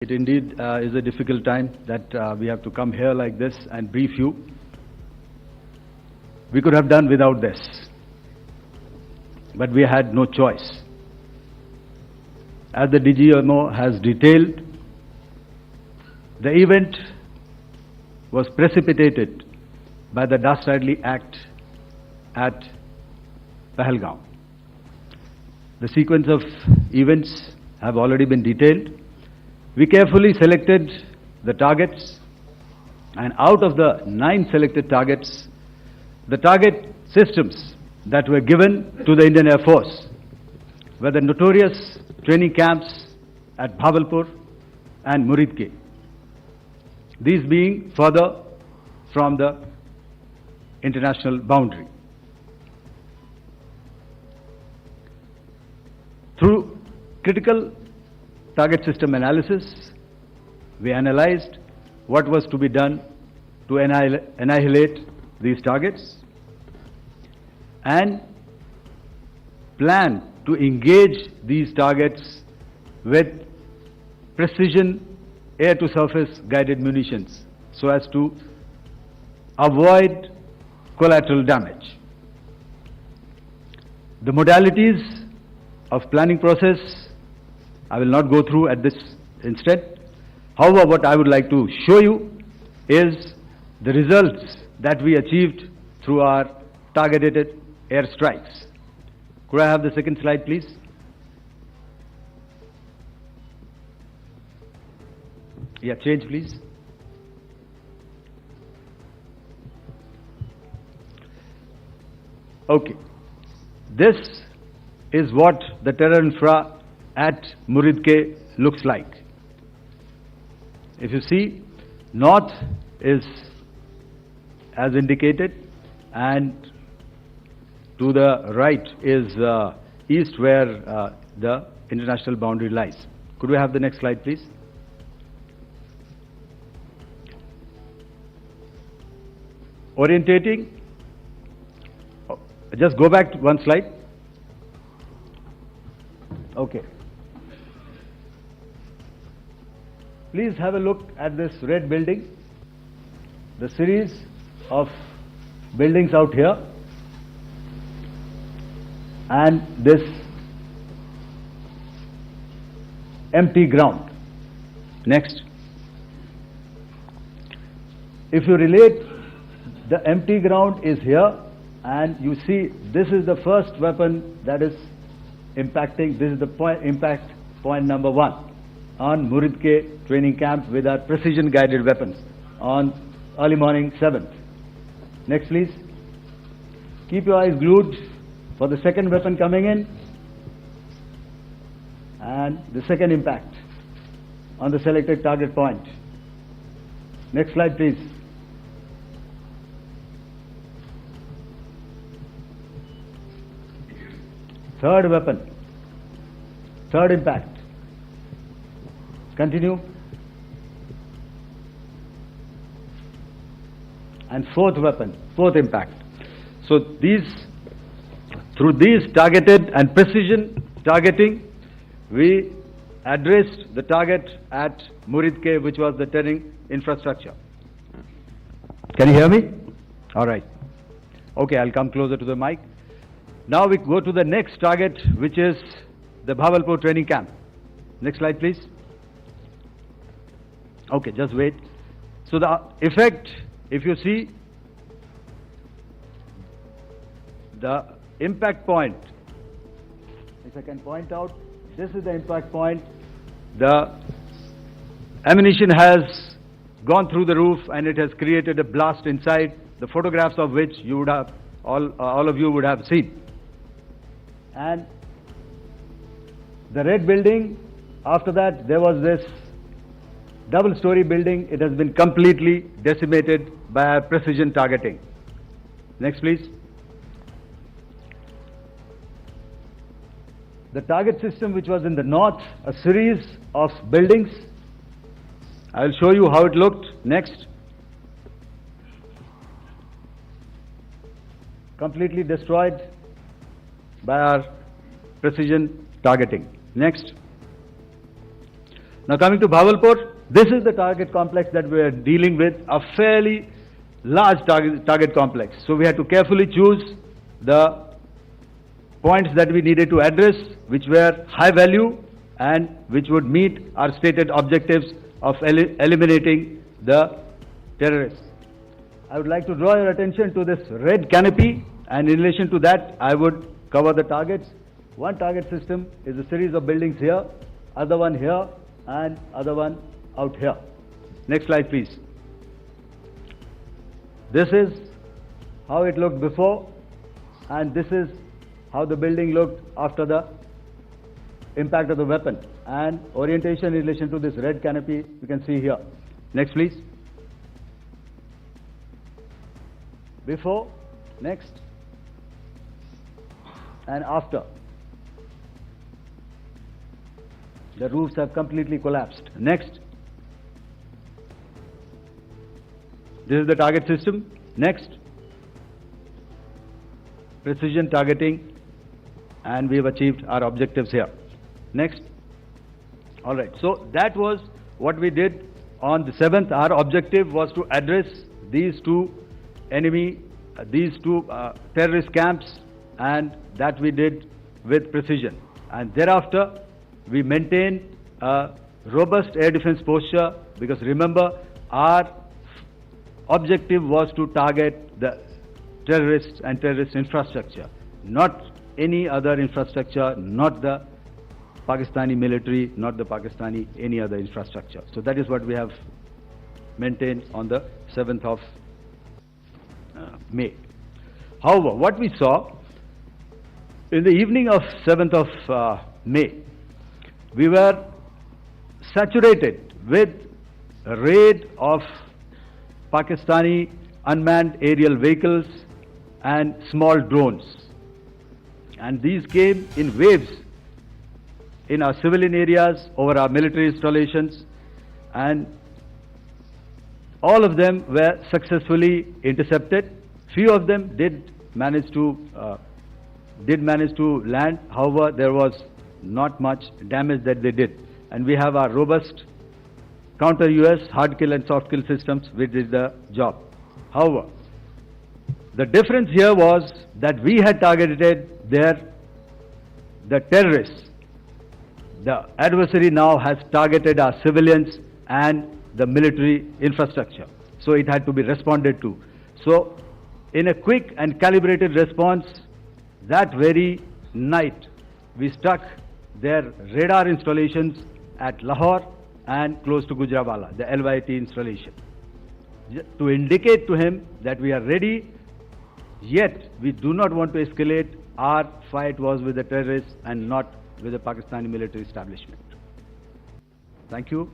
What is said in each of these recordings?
It indeed is a difficult time that we have to come here like this and brief you. We could have done without this, but we had no choice. As the DGMO has detailed, the event was precipitated by the dastardly act at Pahalgaon. The sequence of events have already been detailed. We carefully selected the targets, and out of the 9 selected targets, the target systems that were given to the Indian Air Force were the notorious training camps at Bhavalpur and Muridke, these being further from the international boundary. Through critical target system analysis, we analyzed what was to be done to annihilate these targets and plan to engage these targets with precision air-to-surface guided munitions so as to avoid collateral damage. The modalities of planning process I will not go through at this instant. However, what I would like to show you is the results that we achieved through our targeted air strikes. Could I have the second slide, please? Yeah, change, please. Okay. This is what the terror infra at Muridke looks like. If you see, north is as indicated, and to the right is east, where the international boundary lies. Could we have the next slide, please? Orientating. Just go back to one slide. Okay. Please have a look at this red building, the series of buildings out here, and this empty ground. Next. If you relate, the empty ground is here, and you see this is the first weapon that is impacting. This is the impact point number 1 on Muridke training camp with our precision guided weapons on early morning 7th. Next, please. Keep your eyes glued for the second weapon coming in and the second impact on the selected target point. Next slide, please. Third weapon, third impact. Continue. And fourth weapon, fourth impact. So through these targeted and precision targeting, we addressed the target at Muridke, which was the terrain infrastructure. Can you hear me? All right. Okay, I'll come closer to the mic. Now we go to the next target, which is the Bhavalpur training camp. Next slide, please. Okay, just wait. So the effect, if you see, the impact point, if I can point out, this is the impact point. The ammunition has gone through the roof and it has created a blast inside, the photographs of which you would have, all of you would have seen. And the red building, after that there was this double-story building. It has been completely decimated by our precision targeting. Next, please. The target system, which was in the north, a series of buildings. I will show you how it looked. Next. Completely destroyed by our precision targeting. Next. Now coming to Bhavalpur, this is the target complex that we are dealing with, a fairly large target complex. So we had to carefully choose the points that we needed to address, which were high value and which would meet our stated objectives of eliminating the terrorists. I would like to draw your attention to this red canopy, and in relation to that, I would cover the targets. One target system is a series of buildings here, other one here, and other one out here. Next slide, please. This is how it looked before, and this is how the building looked after the impact of the weapon, and orientation in relation to this red canopy you can see here. Next, please. Before, next, and after. The roofs have completely collapsed. Next. This is the target system. Next. Precision targeting, and we have achieved our objectives here. Next. All right. So that was what we did on the 7th. Our objective was to address these two terrorist camps, and that we did with precision. And thereafter, we maintained a robust air defense posture, because remember, our objective was to target the terrorists and terrorist infrastructure, not any other infrastructure, not the Pakistani military, not the Pakistani any other infrastructure. So that is what we have maintained on the 7th of May. However, what we saw in the evening of 7th of May, we were saturated with a raid of Pakistani unmanned aerial vehicles and small drones, and these came in waves in our civilian areas, over our military installations, and all of them were successfully intercepted. Few of them did manage to land. However, there was not much damage that they did, and we have our robust counter-US hard kill and soft kill systems which did the job. However, the difference here was that we had targeted the terrorists. The adversary now has targeted our civilians and the military infrastructure, so it had to be responded to. So in a quick and calibrated response, that very night we struck their radar installations at Lahore and close to Gujranwala, the LYT installation, to indicate to him that we are ready, yet we do not want to escalate. Our fight was with the terrorists and not with the Pakistani military establishment. Thank you.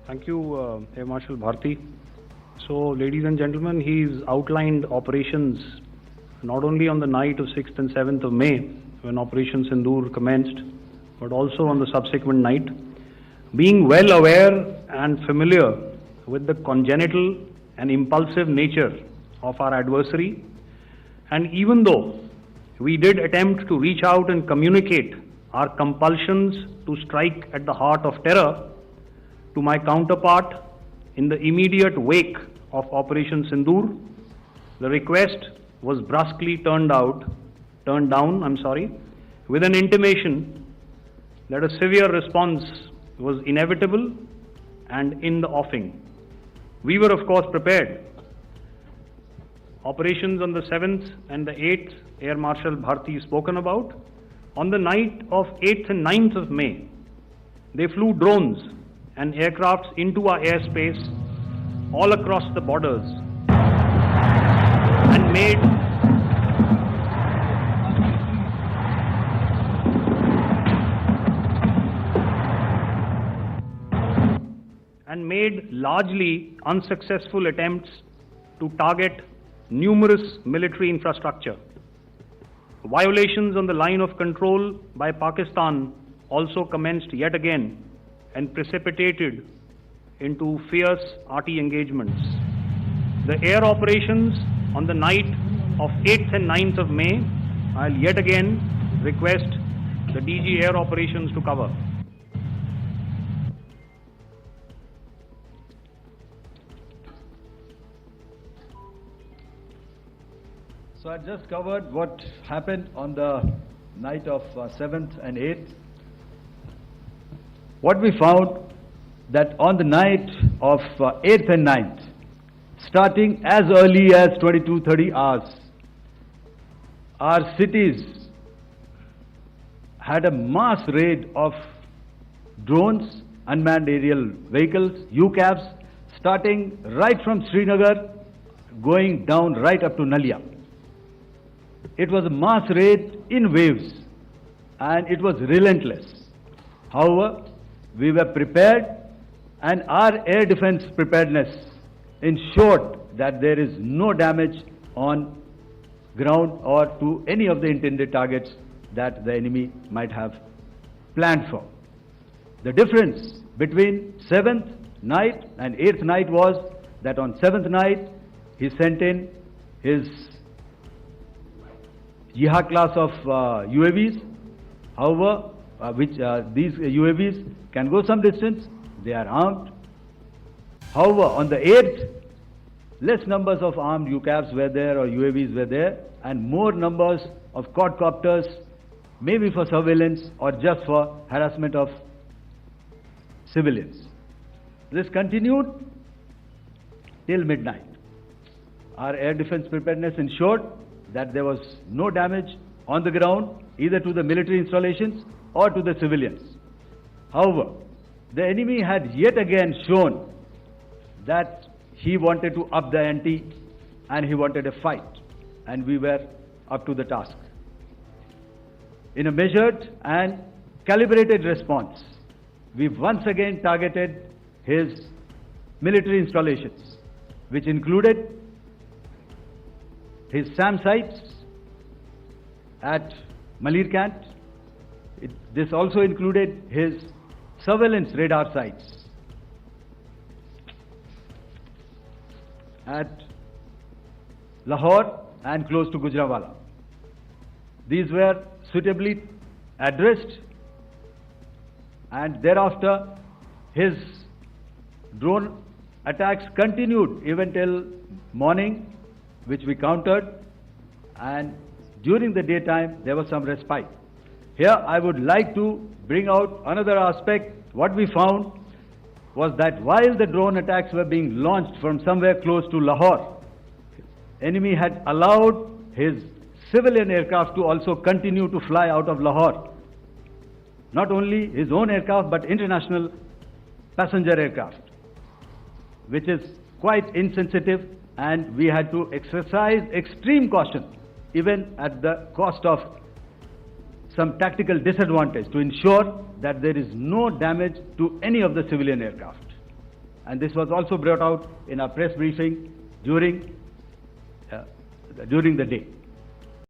Thank you, Air Marshal Bharti. So, ladies and gentlemen, he's outlined operations not only on the night of 6th and 7th of May, when Operation Sindoor commenced, but also on the subsequent night. Being well aware and familiar with the congenital and impulsive nature of our adversary, and even though we did attempt to reach out and communicate our compulsions to strike at the heart of terror to my counterpart in the immediate wake of Operation Sindoor, the request was brusquely turned down, with an intimation that a severe response was inevitable and in the offing. We were, of course, prepared. Operations on the 7th and the 8th, Air Marshal Bharti spoken about. On the night of 8th and 9th of May, they flew drones and aircrafts into our airspace all across the borders and made largely unsuccessful attempts to target numerous military infrastructure. Violations on the line of control by Pakistan also commenced yet again and precipitated into fierce arty engagements. The air operations on the night of 8th and 9th of May, I'll yet again request the DG Air Operations to cover. So I just covered what happened on the night of 7th and 8th. What we found that on the night of 8th and 9th, starting as early as 22:30 hours, our cities had a mass raid of drones, unmanned aerial vehicles, UCAVs, starting right from Srinagar, going down right up to Nalia. It was a mass raid in waves, and it was relentless. However, we were prepared, and our air defense preparedness ensured that there is no damage on ground or to any of the intended targets that the enemy might have planned for. The difference between 7th night and 8th night was that on 7th night, he sent in his Jihad class of UAVs. However, these UAVs can go some distance, they are armed. However, on the 8th, less numbers of armed UCAVs were there or UAVs were there, and more numbers of quadcopters, maybe for surveillance or just for harassment of civilians. This continued till midnight. Our air defense preparedness ensured that there was no damage on the ground, either to the military installations or to the civilians. However, the enemy had yet again shown that he wanted to up the ante and he wanted a fight, and we were up to the task. In a measured and calibrated response, we once again targeted his military installations, which included his SAM sites at Malirkant. This also included his surveillance radar sites at Lahore and close to Gujranwala. These were suitably addressed, and thereafter his drone attacks continued even till morning, which we countered, and during the daytime there was some respite. Here I would like to bring out another aspect. What we found was that while the drone attacks were being launched from somewhere close to Lahore, enemy had allowed his civilian aircraft to also continue to fly out of Lahore. Not only his own aircraft, but international passenger aircraft, which is quite insensitive, and we had to exercise extreme caution, even at the cost of some tactical disadvantage, to ensure that there is no damage to any of the civilian aircraft. And this was also brought out in our press briefing during the day.